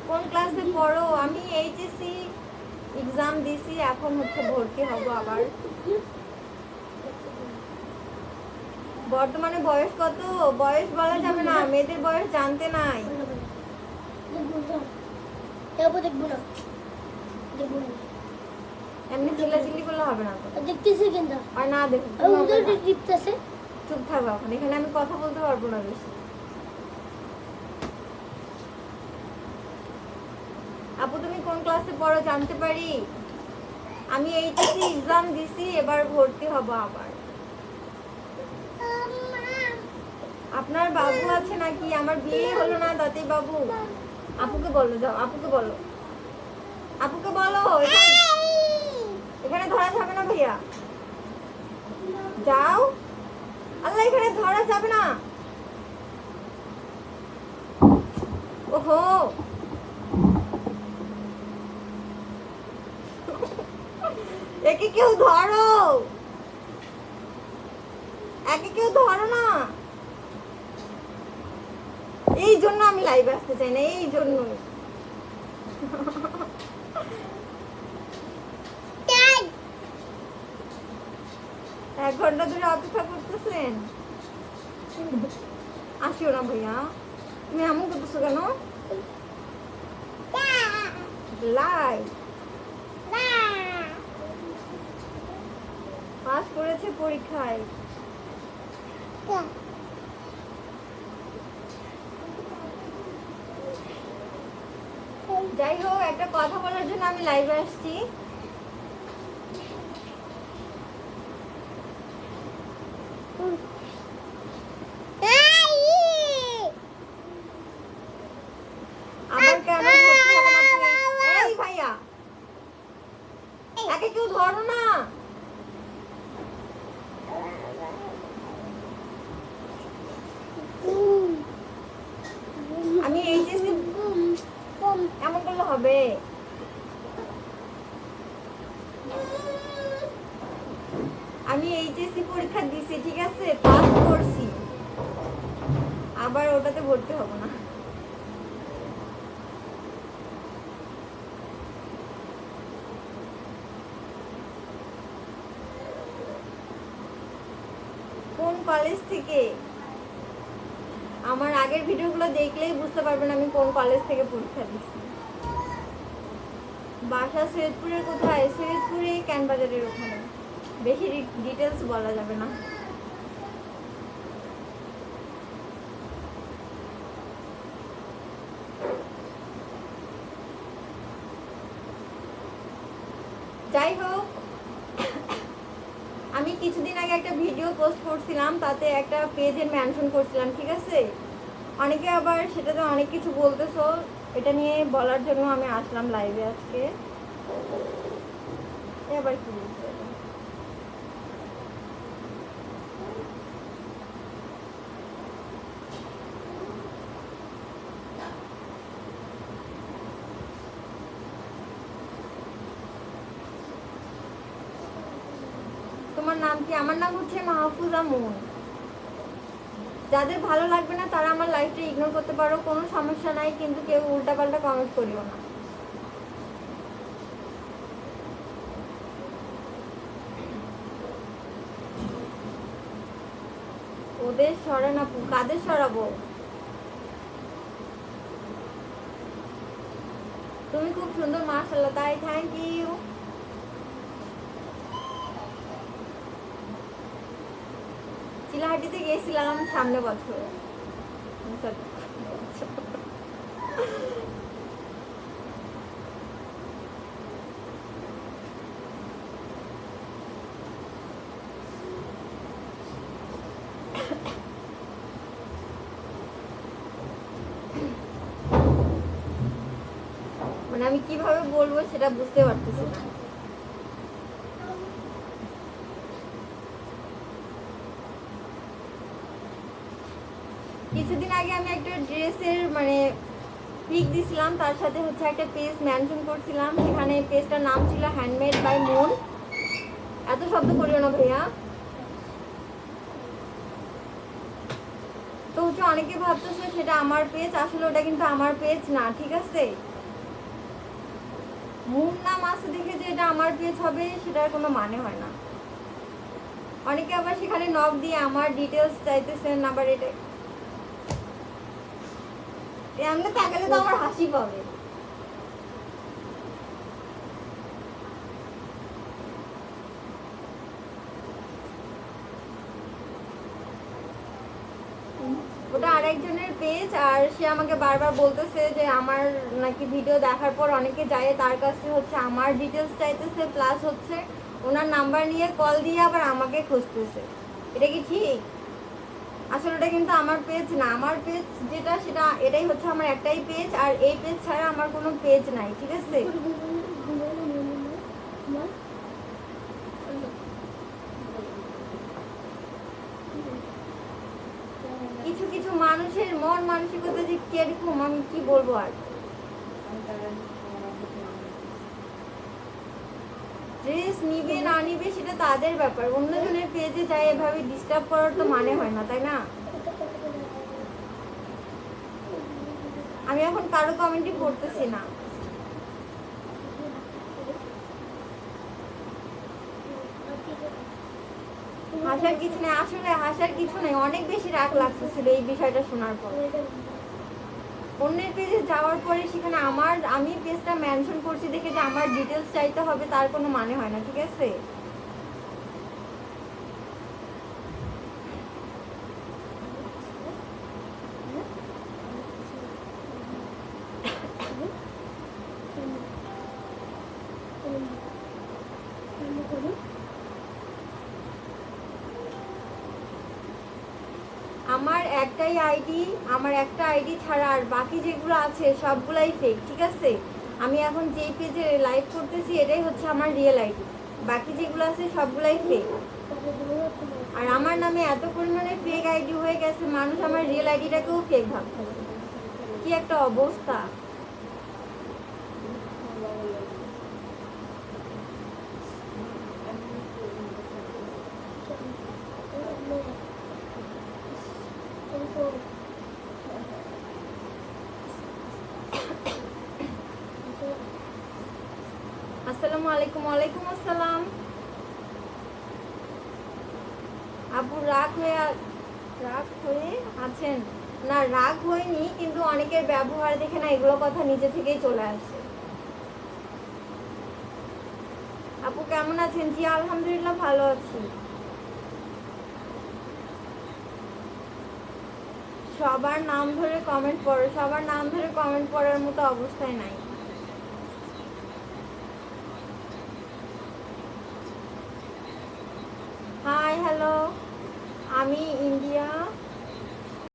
কোন ক্লাসে পড়ো? আমি এইচএসসি এক্সাম দিছি, এখন হচ্ছে ভর্তি হব আবার। বর্তমানে বয়স কত? বয়স বলা যাবে না, মেয়েদের বয়স জানতে নাই। এমনি চিল্লাচিল্লি করলে হবে না তো। দেখতেছি কিন্তু আর না দেখো দেখতেছে। চুপ থাকো, এখন এখানে আমি কথা বলতে পারবো না বেশি। আপু তুমি কোন ক্লাসে পড়ো জানতে পারি? আমি এইচএসসি এক্সাম দিছি, এবার ভর্তি হব আবার। আপনার বাবু আছে নাকি? আমার বিয়ে হলো না দাদি বাবু। আপুকে বলো, যাও আপুকে বলো, আপুকে বলো। এখানে ধরা যাবে না ভাইয়া, যাও। আল্লাহ, এখানে ধরা যাবে না। ওহো, একে কেউ ধরো, একে কেউ ধরো না। এই জন্য আমি লাইভে আসতে চাই না, এই জন্যই। 1 ঘন্টা ধরে অপেক্ষা করতেছেন, আসিও না ভাইয়া। তুমি এমন করতেছো কেন? লাইভ পাস করেছে পরীক্ষায়। যাই হোক, একটা কথা বলার জন্য আমি লাইভে আসছি। আবার কেন ভর্তি হবে না তুমি? এই ভাইয়া, একে কেউ ধরো না। আমি এইচএসসি, এমন করলে হবে? আমি এইচএসসি পরীক্ষা দিছি, ঠিক আছে, পাস করছি, আবার ওটাতে ভর্তি হব না। কোন কলেজ থেকে? আমার আগের ভিডিওগুলো দেখলেই বুঝতে পারবেন আমি কোন কলেজ থেকে পরীক্ষা দিচ্ছি। বাসা সৈয়দপুরের কোথায়? সৈয়দপুরে ক্যানবাজারের ওখানে, বেশি ডিটেলস বলা যাবে না। যাই হোক, আমি কিছুদিন আগে একটা ভিডিও পোস্ট করছিলাম, তাতে একটা পেজের মেনশন করছিলাম, ঠিক আছে। অনেকে আবার সেটাতে অনেক কিছু বলতেছো, এটা নিয়ে বলার জন্য আমি আসলাম লাইভে আজকে। এবার কি বলছে? তোমার নাম কি? আমার নাম হচ্ছে মাহফুজা মুন। যাদের ভালো লাগবে না তারা আমার লাইভটা ইগনোর করতে পারো, কোনো সমস্যা নাই, কিন্তু কেউ উল্টাপাল্টা কমেন্ট করিও না। ওদের সরান আপু, কাদের সরাবো? তুমি খুব সুন্দর, মাশাআল্লাহ। তাই, থ্যাংক ইউ। চিলাহাটিতে গেছিলাম সামনে বছর। মানে আমি কিভাবে বলবো সেটা বুঝতে পারতেছি না। কিছুদিন আগে আমি একটা ড্রেসের মানে পিক দিছিলাম, তার সাথে হচ্ছে একটা পেজ মেনশন করছিলাম, সেখানে পেজটার নাম ছিল হ্যান্ডমেড বাই মুন। এত শব্দ করিও না ভাইয়া। তো হচ্ছে অনেকে ভাবতেছে সেটা আমার পেজ, আসলে ওটা কিন্তু আমার পেজ না, ঠিক আছে। মুন নাম আছে দেখে যে এটা আমার পেজ হবে সেটার কোনো মানে হয় না। অনেকে আবার সেখানে নক দিয়ে আমার ডিটেলস চাইতেছেন, আবার এটা এমনি তাকালে তো আমার হাসি পাবে। ওটা আরেকজনের পেজ, আর সে আমাকে বারবার বলতেছে যে আমার নাকি ভিডিও দেখার পর অনেকে যায় তার কাছে হচ্ছে আমার ডিটেলস চাইতেছে, প্লাস হচ্ছে ওনার নাম্বার নিয়ে কল দিয়ে আবার আমাকে খুঁজতেছে। এটা কি ঠিক? আসলে ওটা কিন্তু আমার পেজ না। আমার পেজ যেটা সেটা এটাই হচ্ছে আমার একটাই পেজ, আর এই পেজ ছাড়া আমার কোনো পেজ নাই, ঠিক আছে? কিছু কিছু মানুষের মন মানসিকতা যে কিরকম আমি কি বলবো আর। ড্রেস নিবে না নিবে সেটা তাদের ব্যাপার, অন্যজনের পেজে যাই এভাবে ডিস্টার্ব করার তো মানে হয় না, তাই না? আমি এখন কারো কমেন্টই পড়তেছি না। হাসার কিছু নেই, আসলে হাসার কিছু নেই, অনেক বেশি রাগ লাগতেছিল এই বিষয়টা শোনার পর। অন্যের পেজে যাওয়ার পরে সেখানে আমি পেজটা মেনশন করছি দেখে যে আমার ডিটেলস চাইতে হবে তার কোনো মানে হয় না, ঠিক আছে? আমার একটা আইডি ছাড়া আর বাকি যেগুলো আছে সবগুলাই ফেক, ঠিক আছে? আমি এখন যেই পেজে লাইভ করতেছি এটাই হচ্ছে আমার রিয়েল আইডি, বাকি যেগুলো আছে সবগুলাই ফেক। আর আমার নামে এত পরিমাণে ফেক আইডি হয়ে গেছে, মানুষ আমার রিয়েল আইডিটাকেও ফেক ভাবতেছে। কি একটা অবস্থা! আসসালামু আলাইকুম। ওয়ালাইকুম আসসালাম। আপু রাগ হয়ে আছেন? না, রাগ হয়নি, কিন্তু অনেকের ব্যবহার দেখে না এগুলো কথা নিজে থেকেই চলে আসে। আপু কেমন আছেন? জি আলহামদুলিল্লাহ ভালো আছি। সবার নাম ধরে কমেন্ট পড়ার মতো অবস্থায় নাই। হাই হ্যালো, আমি